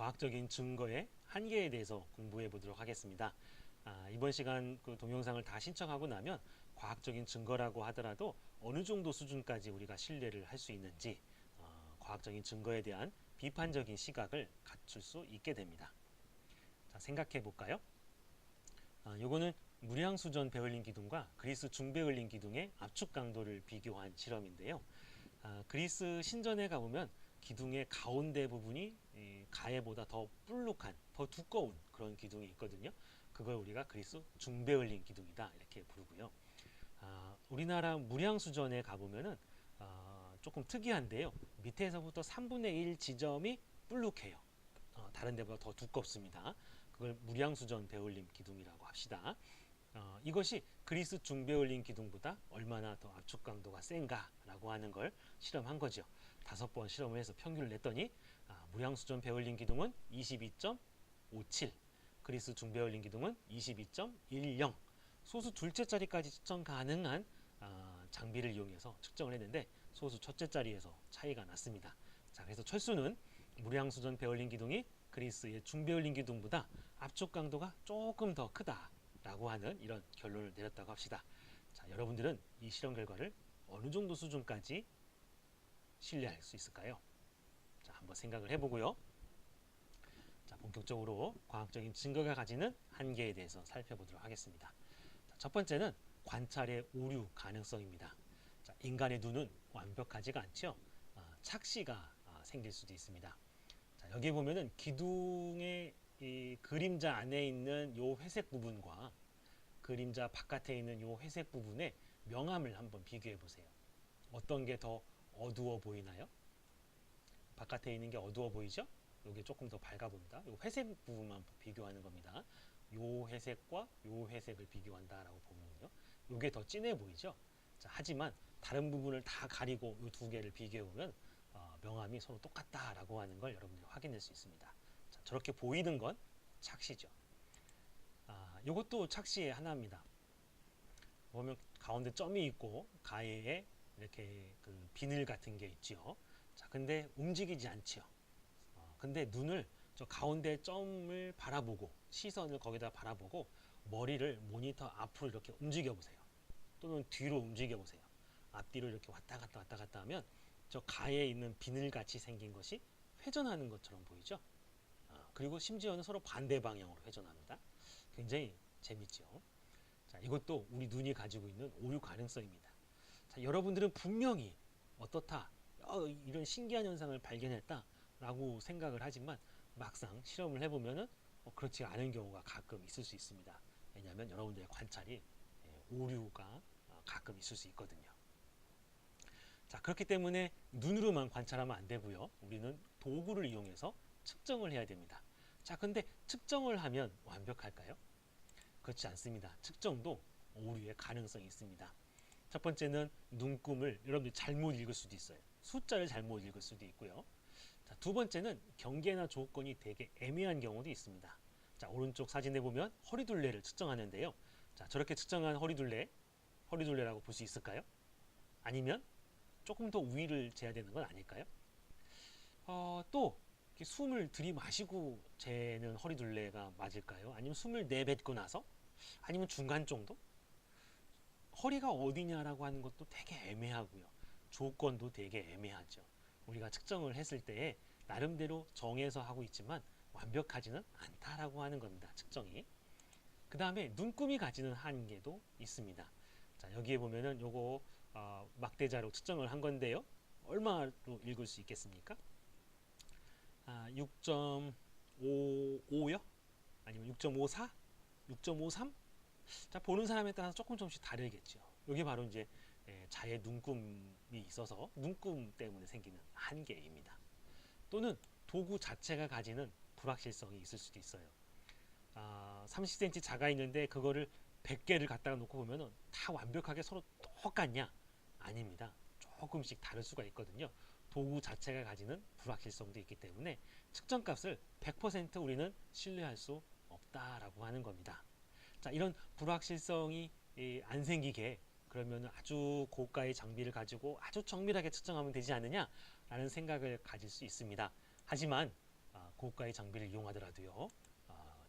과학적인 증거의 한계에 대해서 공부해 보도록 하겠습니다. 이번 시간 그 동영상을 다 신청하고 나면 과학적인 증거라고 하더라도 어느 정도 수준까지 우리가 신뢰를 할 수 있는지 과학적인 증거에 대한 비판적인 시각을 갖출 수 있게 됩니다. 자, 생각해 볼까요? 요거는 무량수전 베를린 기둥과 그리스 중베를린 기둥의 압축 강도를 비교한 실험인데요. 그리스 신전에 가보면 기둥의 가운데 부분이 가해보다 더 불룩한, 더 두꺼운 그런 기둥이 있거든요. 그걸 우리가 그리스 중베을린 기둥이다 이렇게 부르고요. 우리나라 무량수전에 가보면은 조금 특이한데요. 밑에서부터 3분의 1 지점이 불룩해요. 다른 데보다 더 두껍습니다. 그걸 무량수전 베올림 기둥이라고 합시다. 이것이 그리스 중베올린 기둥보다 얼마나 더 압축 강도가 센가라고 하는 걸 실험한 거죠. 5번 실험을 해서 평균을 냈더니 무량수전 베올린 기둥은 22.57, 그리스 중베올린 기둥은 22.10, 소수 둘째 자리까지 측정 가능한 장비를 이용해서 측정을 했는데 소수 첫째 자리에서 차이가 났습니다. 자, 그래서 철수는 무량수전 베올린 기둥이 그리스의 중베올린 기둥보다 압축 강도가 조금 더 크다라고 하는 이런 결론을 내렸다고 합시다. 자, 여러분들은 이 실험 결과를 어느 정도 수준까지 신뢰할 수 있을까요? 자, 한번 생각을 해보고요. 자, 본격적으로 과학적인 증거가 가지는 한계에 대해서 살펴보도록 하겠습니다. 자, 첫 번째는 관찰의 오류 가능성입니다. 자, 인간의 눈은 완벽하지가 않죠. 착시가 생길 수도 있습니다. 자, 여기 보면은 기둥의 이 그림자 안에 있는 요 회색 부분과 그림자 바깥에 있는 요 회색 부분의 명암을 한번 비교해 보세요. 어떤 게 더 어두워 보이나요? 바깥에 있는 게 어두워 보이죠? 이게 조금 더 밝아 보인다. 요 회색 부분만 비교하는 겁니다. 요 회색과 요 회색을 비교한다라고 보면요. 요게 더 진해 보이죠? 자, 하지만 다른 부분을 다 가리고 이 두 개를 비교해 보면 명암이 서로 똑같다라고 하는 걸 여러분들이 확인할 수 있습니다. 자, 저렇게 보이는 건 착시죠. 이것도 착시의 하나입니다. 보면 가운데 점이 있고 가해에 이렇게 그 비늘 같은 게 있죠. 자, 근데 움직이지 않죠. 근데 눈을 저 가운데 점을 바라보고 시선을 거기다 바라보고 머리를 모니터 앞으로 이렇게 움직여 보세요. 또는 뒤로 움직여 보세요. 앞뒤로 이렇게 왔다 갔다 하면 저 가에 있는 비늘같이 생긴 것이 회전하는 것처럼 보이죠. 그리고 심지어는 서로 반대 방향으로 회전합니다. 굉장히 재밌죠. 자, 이것도 우리 눈이 가지고 있는 오류 가능성입니다. 자, 여러분들은 분명히 어떻다, 이런 신기한 현상을 발견했다 라고 생각을 하지만 막상 실험을 해보면은 그렇지 않은 경우가 가끔 있을 수 있습니다. 왜냐하면 여러분들의 관찰이 오류가 가끔 있을 수 있거든요. 자, 그렇기 때문에 눈으로만 관찰하면 안 되고요. 우리는 도구를 이용해서 측정을 해야 됩니다. 자, 근데 측정을 하면 완벽할까요? 그렇지 않습니다. 측정도 오류의 가능성이 있습니다. 첫 번째는 눈금을 여러분들이 잘못 읽을 수도 있어요. 숫자를 잘못 읽을 수도 있고요. 자, 두 번째는 경계나 조건이 되게 애매한 경우도 있습니다. 자, 오른쪽 사진에 보면 허리둘레를 측정하는데요. 자, 저렇게 측정한 허리둘레라고 볼 수 있을까요? 아니면 조금 더 위를 재야 되는 건 아닐까요? 또 숨을 들이마시고 재는 허리둘레가 맞을까요? 아니면 숨을 내뱉고 나서? 아니면 중간 정도? 허리가 어디냐라고 하는 것도 되게 애매하고요. 조건도 되게 애매하죠. 우리가 측정을 했을 때에 나름대로 정해서 하고 있지만 완벽하지는 않다라고 하는 겁니다. 측정이. 그 다음에 눈금이 가지는 한계도 있습니다. 자, 여기에 보면은 요거 막대자로 측정을 한 건데요. 얼마로 읽을 수 있겠습니까? 6.55요? 아니면 6.54? 6.53? 자, 보는 사람에 따라서 조금씩 다르겠죠. 이게 바로 이제 자의 눈금이 있어서 눈금 때문에 생기는 한계입니다. 또는 도구 자체가 가지는 불확실성이 있을 수도 있어요. 30cm 자가 있는데 그거를 100개를 갖다가 놓고 보면 다 완벽하게 서로 똑같냐? 아닙니다. 조금씩 다를 수가 있거든요. 도구 자체가 가지는 불확실성도 있기 때문에 측정값을 100% 우리는 신뢰할 수 없다라고 하는 겁니다. 자, 이런 불확실성이 안 생기게 그러면 아주 고가의 장비를 가지고 아주 정밀하게 측정하면 되지 않느냐라는 생각을 가질 수 있습니다. 하지만 고가의 장비를 이용하더라도요.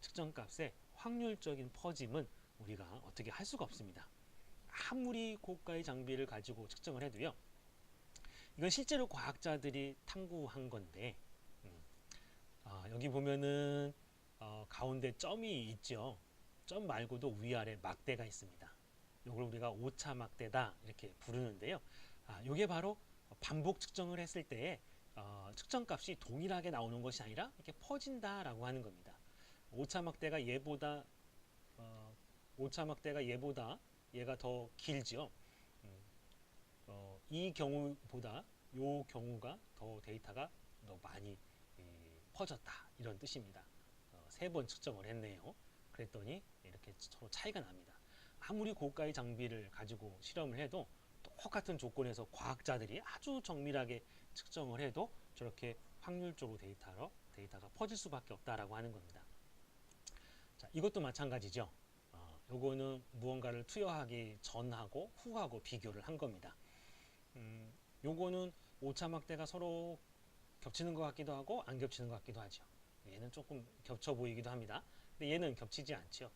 측정값의 확률적인 퍼짐은 우리가 어떻게 할 수가 없습니다. 아무리 고가의 장비를 가지고 측정을 해도요. 이건 실제로 과학자들이 탐구한 건데 여기 보면은 가운데 점이 있죠. 점 말고도 위아래 막대가 있습니다. 이걸 우리가 오차 막대다 이렇게 부르는데요. 이게 바로 반복 측정을 했을 때에 측정값이 동일하게 나오는 것이 아니라 이렇게 퍼진다라고 하는 겁니다. 오차 막대가 얘보다 얘가 더 길죠. 이 경우보다 이 경우가 더 데이터가 더 많이 퍼졌다 이런 뜻입니다. 3번 측정을 했네요. 그랬더니 이렇게 서로 차이가 납니다. 아무리 고가의 장비를 가지고 실험을 해도 똑같은 조건에서 과학자들이 아주 정밀하게 측정을 해도 저렇게 확률적으로 데이터가 퍼질 수밖에 없다라고 하는 겁니다. 자, 이것도 마찬가지죠. 요거는 무언가를 투여하기 전하고 후하고 비교를 한 겁니다. 요거는 오차막대가 서로 겹치는 것 같기도 하고 안 겹치는 것 같기도 하죠. 얘는 조금 겹쳐 보이기도 합니다. 근데 얘는 겹치지 않죠.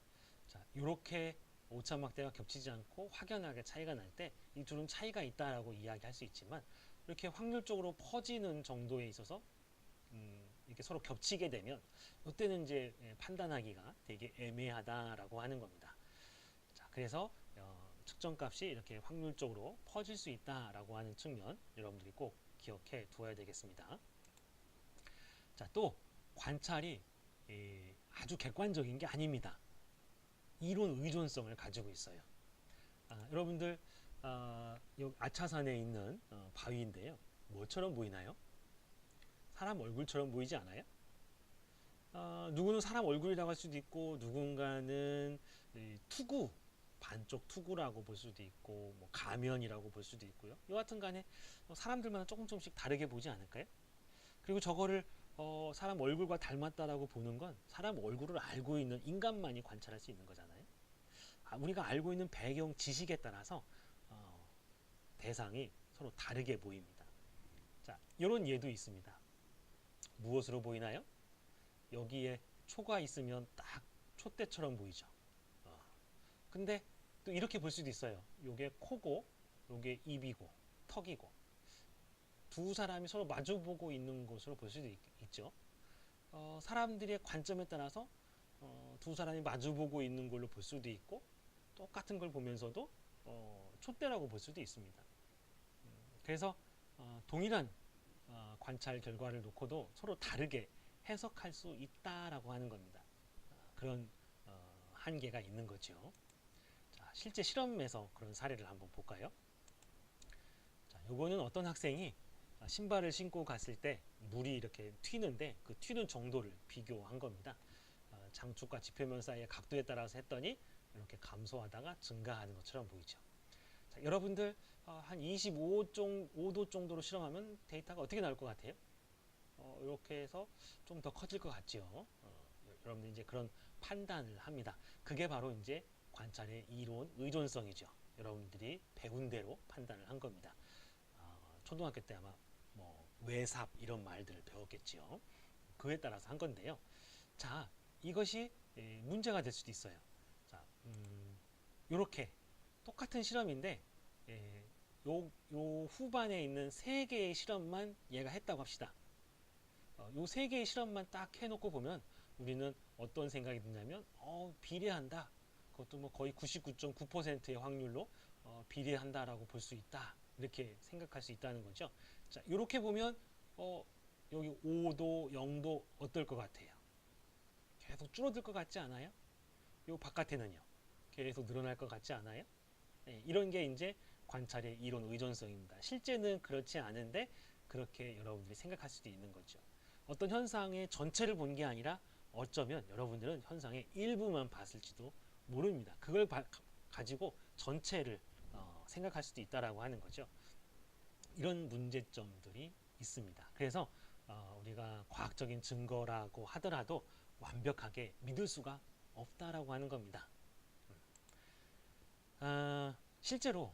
자, 이렇게 오차막대가 겹치지 않고 확연하게 차이가 날 때 이 둘은 차이가 있다라고 이야기할 수 있지만 이렇게 확률적으로 퍼지는 정도에 있어서 이렇게 서로 겹치게 되면 이때는 이제 판단하기가 되게 애매하다라고 하는 겁니다. 자, 그래서 측정값이 이렇게 확률적으로 퍼질 수 있다라고 하는 측면 여러분들이 꼭 기억해 두어야 되겠습니다. 자, 또 관찰이 아주 객관적인 게 아닙니다. 이론 의존성을 가지고 있어요. 여러분들 여기 아차산에 있는 바위인데요. 뭐처럼 보이나요? 사람 얼굴처럼 보이지 않아요? 누구는 사람 얼굴이라고 할 수도 있고 누군가는 투구, 반쪽 투구라고 볼 수도 있고 뭐 가면이라고 볼 수도 있고요. 여하튼 간에 사람들마다 조금씩 다르게 보지 않을까요? 그리고 저거를 사람 얼굴과 닮았다라고 보는 건 사람 얼굴을 알고 있는 인간만이 관찰할 수 있는 거잖아요. 우리가 알고 있는 배경 지식에 따라서 대상이 서로 다르게 보입니다. 자, 이런 예도 있습니다. 무엇으로 보이나요? 여기에 초가 있으면 딱 촛대처럼 보이죠. 근데 또 이렇게 볼 수도 있어요. 요게 코고 요게 입이고 턱이고 두 사람이 서로 마주보고 있는 것으로 볼 수도 있죠. 사람들의 관점에 따라서 두 사람이 마주보고 있는 걸로 볼 수도 있고 똑같은 걸 보면서도 촛대라고 볼 수도 있습니다. 그래서 동일한 관찰 결과를 놓고도 서로 다르게 해석할 수 있다라고 하는 겁니다. 그런 한계가 있는 거죠. 자, 실제 실험에서 그런 사례를 한번 볼까요? 자, 요거는 어떤 학생이 신발을 신고 갔을 때 물이 이렇게 튀는데 그 튀는 정도를 비교한 겁니다. 장축과 지표면 사이의 각도에 따라서 했더니 이렇게 감소하다가 증가하는 것처럼 보이죠. 자, 여러분들 한 25도 정도로 실험하면 데이터가 어떻게 나올 것 같아요? 이렇게 해서 좀 더 커질 것 같죠. 여러분들 이제 그런 판단을 합니다. 그게 바로 이제 관찰의 이론 의존성이죠. 여러분들이 배운 대로 판단을 한 겁니다. 초등학교 때 아마 뭐 외삽 이런 말들을 배웠겠지요. 그에 따라서 한 건데요. 자, 이것이 문제가 될 수도 있어요. 자, 이렇게 똑같은 실험인데 요 후반에 있는 3개의 실험만 얘가 했다고 합시다. 요 3개의 실험만 딱 해놓고 보면 우리는 어떤 생각이 드냐면 비례한다. 그것도 뭐 거의 99.9%의 확률로 비례한다라고 볼 수 있다. 이렇게 생각할 수 있다는 거죠. 자, 이렇게 보면 여기 5도, 0도 어떨 것 같아요? 계속 줄어들 것 같지 않아요? 요 바깥에는요? 계속 늘어날 것 같지 않아요? 네, 이런 게 이제 관찰의 이론 의존성입니다. 실제는 그렇지 않은데 그렇게 여러분들이 생각할 수도 있는 거죠. 어떤 현상의 전체를 본 게 아니라 어쩌면 여러분들은 현상의 일부만 봤을지도 모릅니다. 그걸 가지고 전체를 생각할 수도 있다라고 하는 거죠. 이런 문제점들이 있습니다. 그래서 우리가 과학적인 증거라고 하더라도 완벽하게 믿을 수가 없다라고 하는 겁니다. 실제로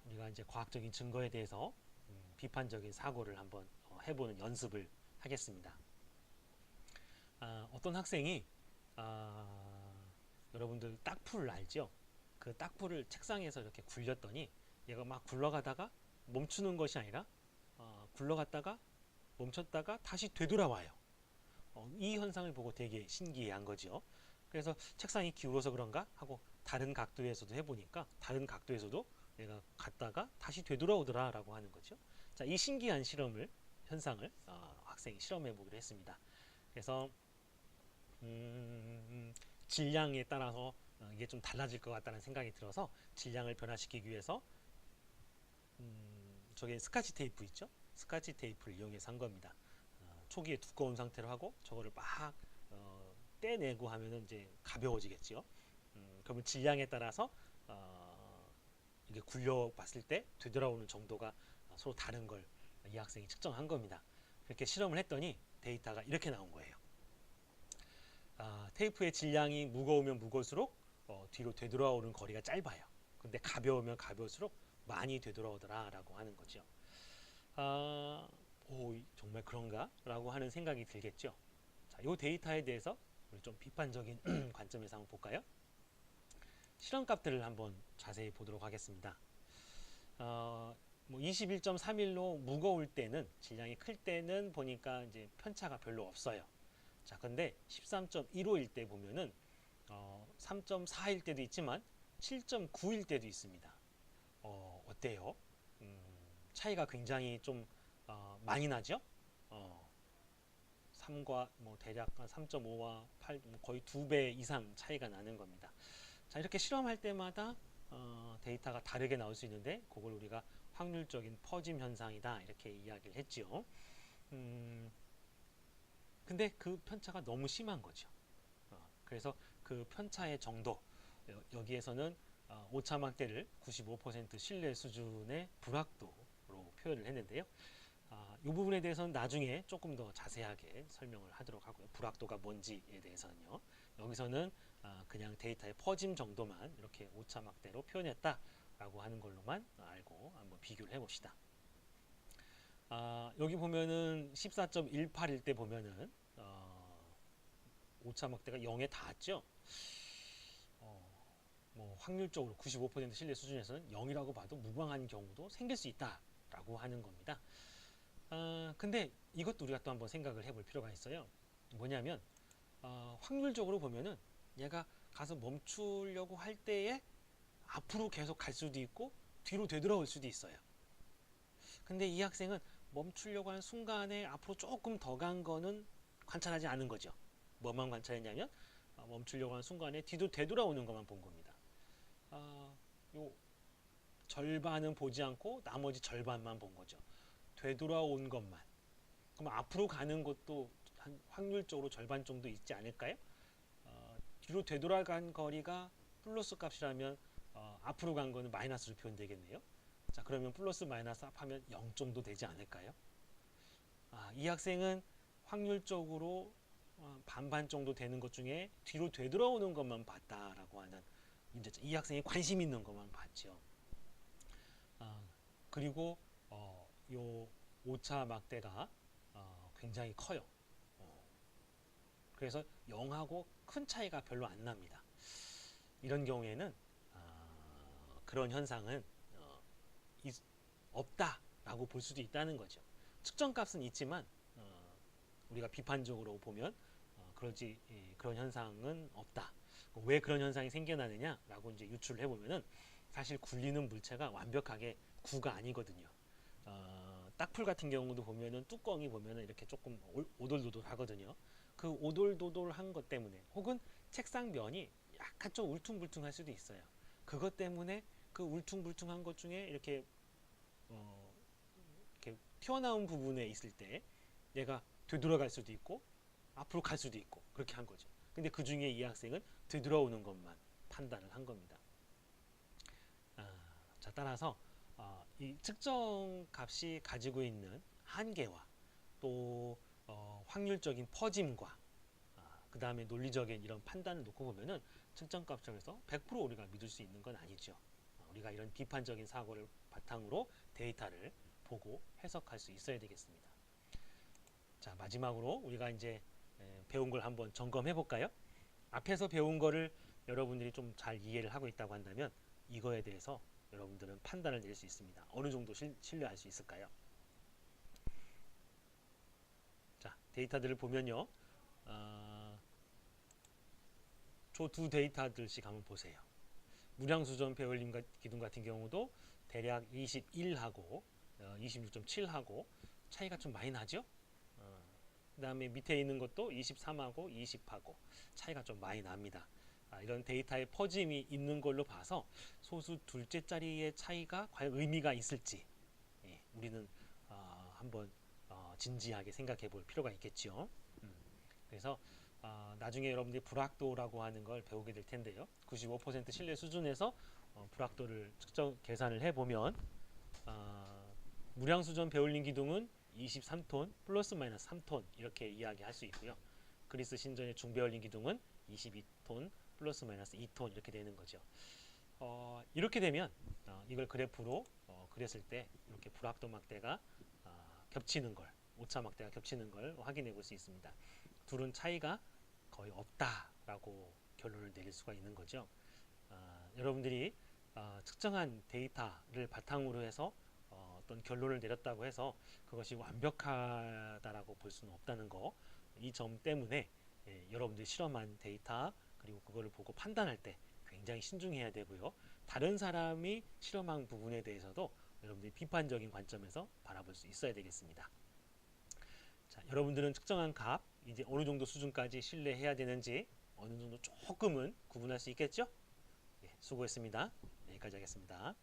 우리가 이제 과학적인 증거에 대해서 비판적인 사고를 한번 해보는 연습을 하겠습니다. 어떤 학생이 여러분들 딱풀 알죠? 그 딱풀을 책상에서 이렇게 굴렸더니 얘가 막 굴러가다가 멈추는 것이 아니라 굴러갔다가 멈췄다가 다시 되돌아와요. 이 현상을 보고 되게 신기해한 거죠. 그래서 책상이 기울어서 그런가 하고 다른 각도에서도 해보니까 다른 각도에서도 얘가 갔다가 다시 되돌아오더라 라고 하는 거죠. 자, 이 신기한 현상을 학생이 실험해 보기로 했습니다. 그래서 질량에 따라서 이게 좀 달라질 것 같다는 생각이 들어서 질량을 변화시키기 위해서 저게 스카치 테이프 있죠? 스카치 테이프를 이용해서 한 겁니다. 초기에 두꺼운 상태로 하고 저거를 막 떼내고 하면은 이제 가벼워지겠죠. 그러면 질량에 따라서 이게 굴려봤을 때 되돌아오는 정도가 서로 다른 걸 이 학생이 측정한 겁니다. 그렇게 실험을 했더니 데이터가 이렇게 나온 거예요. 테이프의 질량이 무거우면 무거울수록 뒤로 되돌아오는 거리가 짧아요. 근데 가벼우면 가벼울수록 많이 되돌아오더라 라고 하는 거죠. 정말 그런가? 라고 하는 생각이 들겠죠. 자, 이 데이터에 대해서 우리 좀 비판적인 관점에서 한번 볼까요? 실험값들을 한번 자세히 보도록 하겠습니다. 21.31로 무거울 때는 질량이 클 때는 보니까 이제 편차가 별로 없어요. 자, 근데 13.15일 때 보면은 3.4일 때도 있지만 7.9일 때도 있습니다. 어때요? 차이가 굉장히 좀 많이 나죠? 3과 대략 3.5와 8 거의 2배 이상 차이가 나는 겁니다. 자, 이렇게 실험할 때마다 데이터가 다르게 나올 수 있는데 그걸 우리가 확률적인 퍼짐 현상이다 이렇게 이야기를 했죠. 근데 그 편차가 너무 심한 거죠. 그래서 그 편차의 정도 여기에서는 오차막대를 95% 신뢰 수준의 불확도로 표현을 했는데요. 이 부분에 대해서는 나중에 조금 더 자세하게 설명을 하도록 하고요. 불확도가 뭔지에 대해서는요. 여기서는 그냥 데이터의 퍼짐 정도만 이렇게 오차막대로 표현했다라고 하는 걸로만 알고 한번 비교를 해봅시다. 여기 보면은 14.18일 때 보면은 오차막대가 0에 닿았죠. 확률적으로 95% 신뢰 수준에서는 0이라고 봐도 무방한 경우도 생길 수 있다라고 하는 겁니다. 근데 이것도 우리가 또 한번 생각을 해볼 필요가 있어요. 뭐냐면 확률적으로 보면은 얘가 가서 멈추려고 할 때에 앞으로 계속 갈 수도 있고 뒤로 되돌아올 수도 있어요. 근데 이 학생은 멈추려고 하는 순간에 앞으로 조금 더 간 거는 관찰하지 않은 거죠. 뭐만 관찰했냐면 멈추려고 하는 순간에 뒤로 되돌아오는 것만 본 겁니다. 요 절반은 보지 않고 나머지 절반만 본 거죠. 되돌아온 것만. 그럼 앞으로 가는 것도 한 확률적으로 절반 정도 있지 않을까요? 뒤로 되돌아간 거리가 플러스 값이라면 앞으로 간 거는 마이너스로 표현되겠네요. 자, 그러면 플러스 마이너스 합하면 0 정도 되지 않을까요? 이 학생은 확률적으로 반반 정도 되는 것 중에 뒤로 되돌아오는 것만 봤다라고 하는 문제점. 이 학생이 관심 있는 것만 봤죠. 그리고 요 오차 막대가 굉장히 커요. 그래서 0하고 큰 차이가 별로 안 납니다. 이런 경우에는 그런 현상은 없다라고 볼 수도 있다는 거죠. 측정값은 있지만 우리가 비판적으로 보면 그런 현상은 없다. 왜 그런 현상이 생겨나느냐라고 이제 유출을 해보면은 사실 굴리는 물체가 완벽하게 구가 아니거든요. 딱풀 같은 경우도 보면은 뚜껑이 보면은 이렇게 조금 오돌도돌 하거든요. 그 오돌도돌한 것 때문에 혹은 책상 면이 약간 좀 울퉁불퉁할 수도 있어요. 그것 때문에 그 울퉁불퉁한 것 중에 이렇게 튀어나온 부분에 있을 때 얘가 되돌아갈 수도 있고 앞으로 갈 수도 있고 그렇게 한 거죠. 근데 그 중에 이 학생은 되돌아오는 것만 판단을 한 겁니다. 자, 따라서 이 측정 값이 가지고 있는 한계와 또 확률적인 퍼짐과 그 다음에 논리적인 이런 판단을 놓고 보면은 측정 값 쪽에서 100% 우리가 믿을 수 있는 건 아니죠. 우리가 이런 비판적인 사고를 바탕으로 데이터를 보고 해석할 수 있어야 되겠습니다. 자, 마지막으로 우리가 이제 배운 걸 한번 점검해 볼까요? 앞에서 배운 거를 여러분들이 좀 잘 이해를 하고 있다고 한다면 이거에 대해서 여러분들은 판단을 내릴 수 있습니다. 어느 정도 신뢰할 수 있을까요? 자, 데이터들을 보면요. 저 두 데이터들씩 한번 보세요. 무량수전 배열림 기둥 같은 경우도 대략 21하고 26.7하고 차이가 좀 많이 나죠? 그 다음에 밑에 있는 것도 23하고 20하고 차이가 좀 많이 납니다. 이런 데이터의 퍼짐이 있는 걸로 봐서 소수 둘째 자리의 차이가 과연 의미가 있을지 우리는 한번 진지하게 생각해 볼 필요가 있겠죠. 그래서 나중에 여러분들이 불확도라고 하는 걸 배우게 될 텐데요. 95% 신뢰 수준에서 불확도를 측정 계산을 해보면 무량수전 배울림 기둥은 23톤 플러스 마이너스 3톤 이렇게 이야기할 수 있고요. 그리스 신전의 중배열림 기둥은 22톤 플러스 마이너스 2톤 이렇게 되는 거죠. 이렇게 되면 이걸 그래프로 그렸을 때 이렇게 불확도 막대가 겹치는 걸, 오차 막대가 겹치는 걸 확인해 볼 수 있습니다. 둘은 차이가 거의 없다라고 결론을 내릴 수가 있는 거죠. 여러분들이 측정한 데이터를 바탕으로 해서 어떤 결론을 내렸다고 해서 그것이 완벽하다라고 볼 수는 없다는 거, 이 점 때문에 여러분들이 실험한 데이터 그리고 그거를 보고 판단할 때 굉장히 신중해야 되고요. 다른 사람이 실험한 부분에 대해서도 여러분들이 비판적인 관점에서 바라볼 수 있어야 되겠습니다. 자, 여러분들은 측정한 값 이제 어느 정도 수준까지 신뢰해야 되는지 어느 정도 조금은 구분할 수 있겠죠? 수고했습니다. 여기까지 하겠습니다.